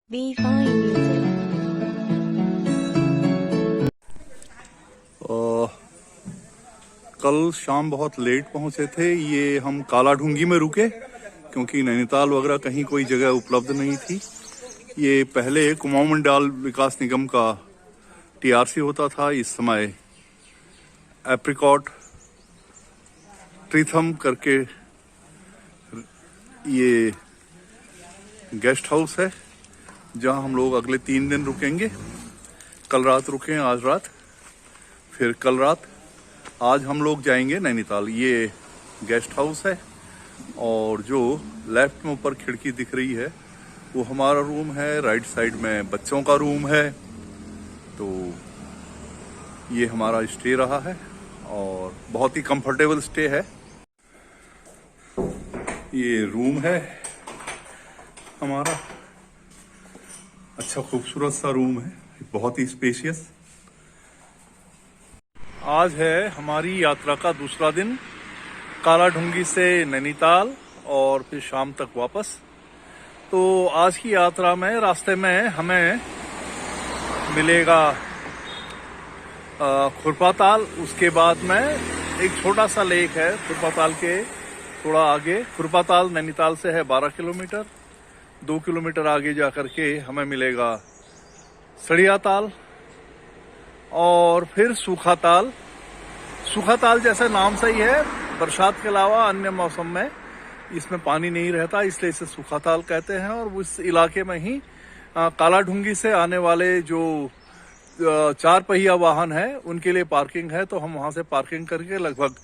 V5 music. कल शाम बहुत लेट पहुंचे थे। ये हम काला ढूंगी में रुके क्योंकि नैनीताल वगैरह कहीं कोई जगह उपलब्ध नहीं थी। ये पहले कुमाऊं मंडल विकास निगम का टीआरसी होता था। इस समय एप्रिकॉट ट्रीथम करके ये गेस्ट हाउस है जहां हम लोग अगले 3 दिन रुकेंगे। कल रात रुके, आज रात, फिर कल रात। आज हम लोग जाएंगे नैनीताल। ये गेस्ट हाउस है और जो लेफ्ट में ऊपर खिड़की दिख रही है वो हमारा रूम है। राइट साइड में बच्चों का रूम है। तो ये हमारा स्टे रहा है और बहुत ही कंफर्टेबल स्टे है। ये रूम है हमारा, अच्छा खूबसूरत सा रूम है, बहुत ही स्पेशियस। आज है हमारी यात्रा का दूसरा दिन, काला ढूंगी से नैनीताल और फिर शाम तक वापस। तो आज की यात्रा में रास्ते में हमें मिलेगा खुरपाताल। उसके बाद में एक छोटा सा लेक है खुरपाताल के थोड़ा आगे। खुरपाताल नैनीताल से है 12 किलोमीटर। 2 किलोमीटर आगे जाकर के हमें मिलेगा सड़िया ताल और फिर सूखा ताल। सूखा ताल जैसे नाम से ही है, बरसात के अलावा अन्य मौसम में इसमें पानी नहीं रहता, इसलिए इसे सूखा ताल कहते हैं। और उस इलाके में ही काला ढूंगी से आने वाले जो 4 पहिया वाहन है उनके लिए पार्किंग है। तो हम वहां से पार्किंग करके लगभग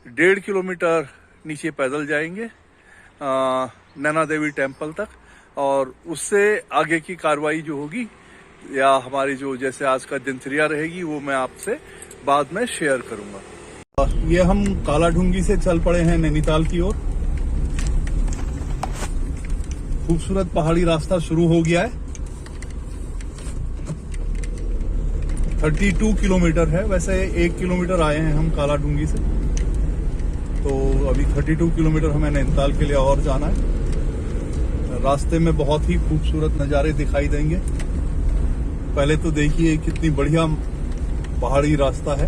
1.5 किलोमीटर नीचे पैदल जाएंगे नैना देवी टेम्पल तक। और उससे आगे की कार्रवाई जो होगी या हमारी जो जैसे आज का दिनचर्या रहेगी वो मैं आपसे बाद में शेयर करूंगा। ये हम काला ढूंगी से चल पड़े हैं नैनीताल की ओर। खूबसूरत पहाड़ी रास्ता शुरू हो गया है। 32 किलोमीटर है, वैसे 1 किलोमीटर आए हैं हम काला ढूंगी से। तो अभी 32 किलोमीटर हमें नैनीताल के लिए और जाना है। रास्ते में बहुत ही खूबसूरत नज़ारे दिखाई देंगे। पहले तो देखिए कितनी बढ़िया पहाड़ी रास्ता है।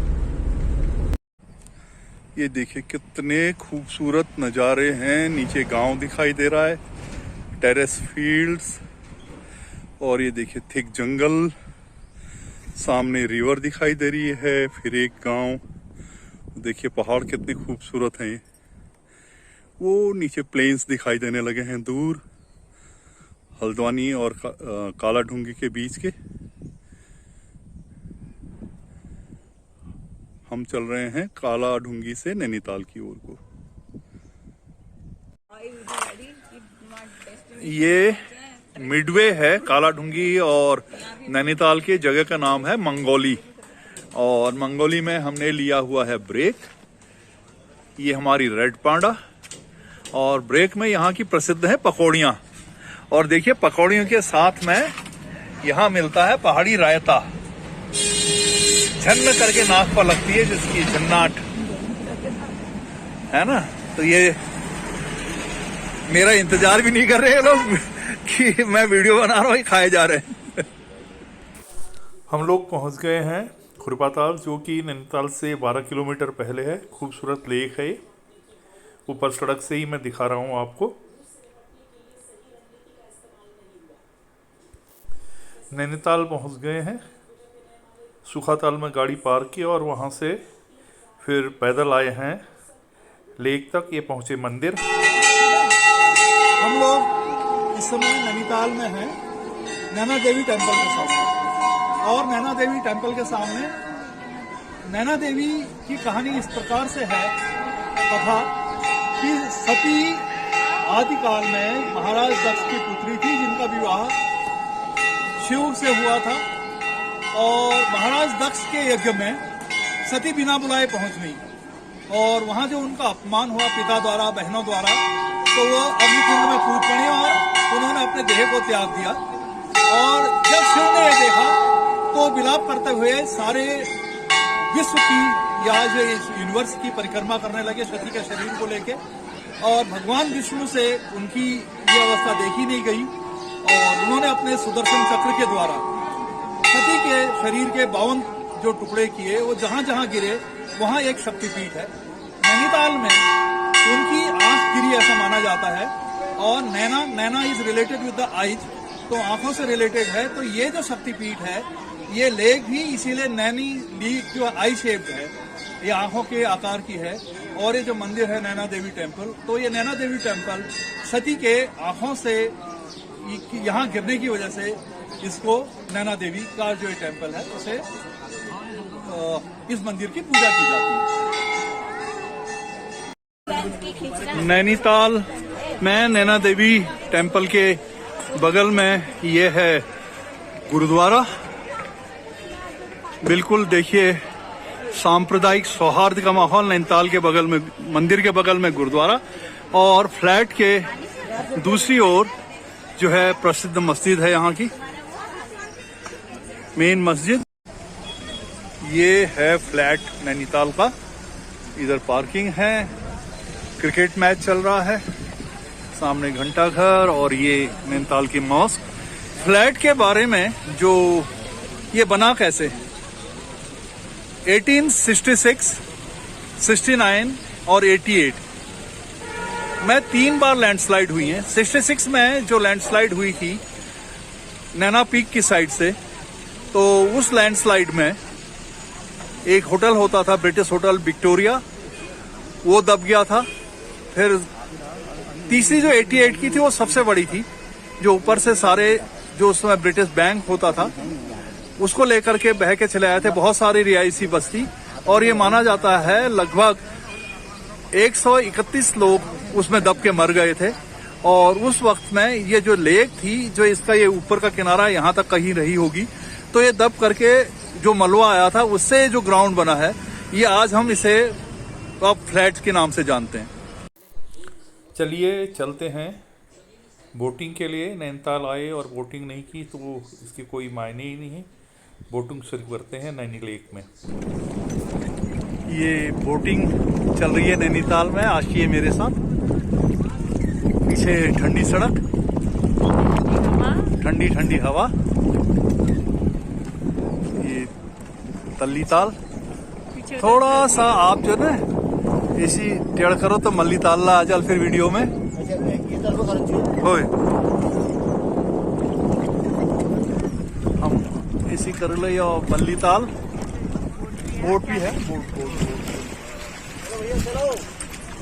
ये देखिए कितने खूबसूरत नज़ारे हैं। नीचे गांव दिखाई दे रहा है, टेरेस फील्ड्स, और ये देखिए थिक जंगल। सामने रिवर दिखाई दे रही है, फिर एक गांव। देखिए पहाड़ कितने खूबसूरत हैं। वो नीचे प्लेन्स दिखाई देने लगे हैं दूर, हल्द्वानी और काला ढूंगी के बीच के। हम चल रहे हैं काला ढूंगी से नैनीताल की ओर को। ये मिडवे है काला ढूंगी और नैनीताल के जगह का नाम है मंगोली। और मंगोली में हमने लिया हुआ है ब्रेक। ये हमारी रेड पांडा। और ब्रेक में यहाँ की प्रसिद्ध है पकौड़ियाँ। और देखिए पकौड़ियों के साथ में यहाँ मिलता है पहाड़ी रायता। झन्न करके नाक पर लगती है जिसकी झन्नाट है ना। तो ये मेरा इंतजार भी नहीं कर रहे हैं लोग कि मैं वीडियो बना रहा हूँ, खाए जा रहे हैं। हम लोग पहुंच गए हैं खुरपाताल, जो कि नैनीताल से 12 किलोमीटर पहले है। खूबसूरत लेक है। ऊपर सड़क से ही मैं दिखा रहा हूँ आपको। नैनीताल पहुंच गए हैं। सूखाताल में गाड़ी पार्क की और वहां से फिर पैदल आए हैं लेक तक। ये पहुंचे मंदिर। हम लोग इस समय नैनीताल में हैं नैना देवी टेम्पल के सामने। और नैना देवी टेम्पल के सामने नैना देवी की कहानी इस प्रकार से है कथा कि सती आदिकाल में महाराज दक्ष की पुत्री थी जिनका विवाह शिव से हुआ था। और महाराज दक्ष के यज्ञ में सती बिना बुलाए पहुंच गई और वहां जो उनका अपमान हुआ पिता द्वारा, बहनों द्वारा, तो वो अग्निकुंड में कूद पड़ी और उन्होंने अपने देह को त्याग दिया। और जब शिव ने यह देखा तो विलाप करते हुए सारे विश्व की या जो यूनिवर्स की परिक्रमा करने लगे सती के शरीर को लेके। और भगवान विष्णु से उनकी ये अवस्था देखी नहीं गई और उन्होंने अपने सुदर्शन चक्र के द्वारा सती के शरीर के 52 जो टुकड़े किए, वो जहां जहां गिरे वहां एक शक्तिपीठ है। नैनीताल में उनकी आंख गिरी ऐसा माना जाता है, और Naina is related with the eyes, तो आंखों से रिलेटेड है। तो ये जो शक्तिपीठ है, ये लेक भी इसीलिए नैनी लीक जो आई शेप्ड है, ये आंखों के आकार की है। और ये जो मंदिर है नैना देवी टेम्पल, तो ये नैना देवी टेम्पल सती के आंखों से यहाँ गिरने की वजह से इसको नैना देवी का जो टेम्पल है, उसे इस मंदिर की पूजा की जाती है। नैनीताल में नैना देवी टेम्पल के बगल में ये है गुरुद्वारा। बिल्कुल देखिए सांप्रदायिक सौहार्द का माहौल। नैनीताल के बगल में, मंदिर के बगल में गुरुद्वारा, और फ्लैट के दूसरी ओर जो है प्रसिद्ध मस्जिद है यहाँ की, मेन मस्जिद। ये है फ्लैट नैनीताल का। इधर पार्किंग है, क्रिकेट मैच चल रहा है, सामने घंटा घर, और ये नैनीताल की मॉस्क। फ्लैट के बारे में जो ये बना कैसे, 1866, 69 और 88 में 3 बार लैंडस्लाइड हुई है। 66 में जो लैंडस्लाइड हुई थी नैना पीक की साइड से, तो उस लैंडस्लाइड में एक होटल होता था, ब्रिटिश होटल विक्टोरिया, वो दब गया था। फिर तीसरी जो 88 की थी वो सबसे बड़ी थी, जो ऊपर से सारे जो उस समय ब्रिटिश बैंक होता था उसको लेकर के बह के चले आए थे, बहुत सारी रिहायशी बस्ती। और ये माना जाता है लगभग 131 लोग उसमें दब के मर गए थे। और उस वक्त में ये जो लेक थी, जो इसका ये ऊपर का किनारा यहाँ तक कहीं रही होगी, तो ये दब करके जो मलबा आया था उससे जो ग्राउंड बना है, ये आज हम इसे अब फ्लैट के नाम से जानते हैं। चलिए चलते हैं बोटिंग के लिए। नैनीताल आए और बोटिंग नहीं की तो इसके कोई मायने ही नहीं है। बोटिंग शुरू करते हैं नैनी लेक में। ये बोटिंग चल रही है नैनीताल में, आशिए मेरे साथ। पीछे ठंडी सड़क, ठंडी ठंडी हवा। ये तल्ली ताल, थोड़ा सा आप जो ना ऐसी टेढ़ करो तो मल्ली ताल ला आ जाल फिर वीडियो में होए। हम ऐसी कर लो, या मल्ली ताल बोट भी है, बोट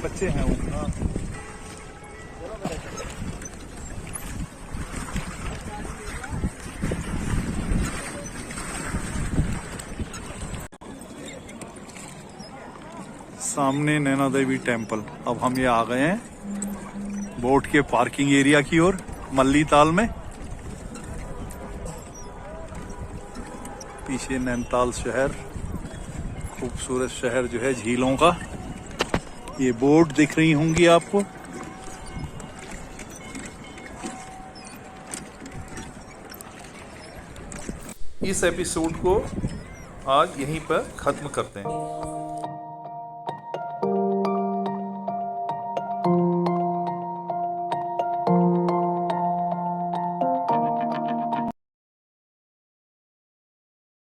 बच्चे हैं वो। सामने नैना देवी टेम्पल। अब हम ये आ गए हैं बोट के पार्किंग एरिया की ओर, मल्ली ताल में। पीछे नैनीताल शहर, खूबसूरत शहर जो है झीलों का। ये बोट दिख रही होंगी आपको। इस एपिसोड को आज यहीं पर खत्म करते हैं।